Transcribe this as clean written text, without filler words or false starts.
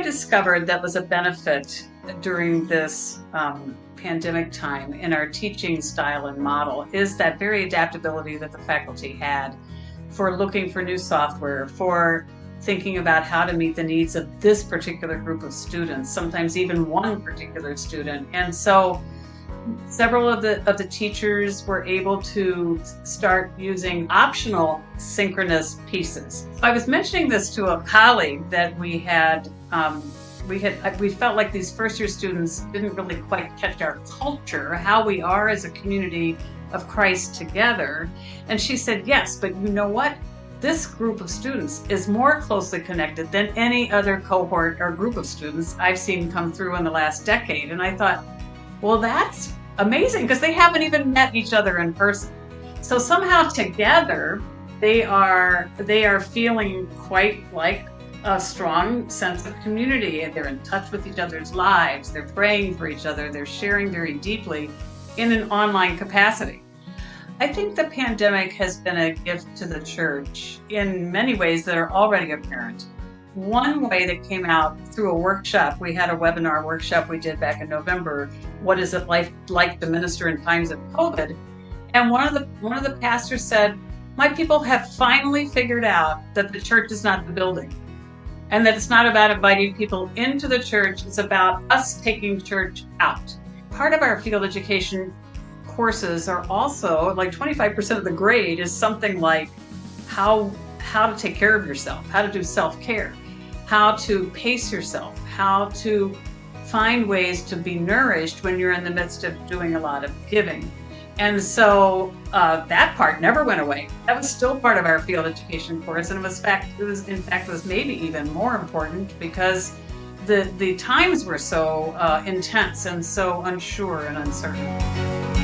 I discovered that was a benefit during this pandemic time in our teaching style and model is that very adaptability that the faculty had for looking for new software, for thinking about how to meet the needs of this particular group of students, sometimes even one particular student. And so several of the teachers were able to start using optional synchronous pieces. I was mentioning this to a colleague that we felt like these first-year students didn't really quite catch our culture, how we are as a community of Christ together. And she said, yes, but you know what? This group of students is more closely connected than any other cohort or group of students I've seen come through in the last decade. And I thought, well, that's amazing because they haven't even met each other in person. So somehow together, they are feeling quite like a strong sense of community. They're in touch with each other's lives. They're praying for each other. They're sharing very deeply in an online capacity. I think the pandemic has been a gift to the church in many ways that are already apparent. One way that came out through a workshop, we had a webinar workshop we did back in November, what is it like to minister in times of COVID? And one of the pastors said, my people have finally figured out that the church is not the building and that it's not about inviting people into the church, it's about us taking church out. Part of our field education courses are also, like 25% of the grade is something like how to take care of yourself, how to do self-care, how to pace yourself, how to find ways to be nourished when you're in the midst of doing a lot of giving. And so that part never went away. That was still part of our field education course, and it was maybe even more important because the times were so intense and so unsure and uncertain.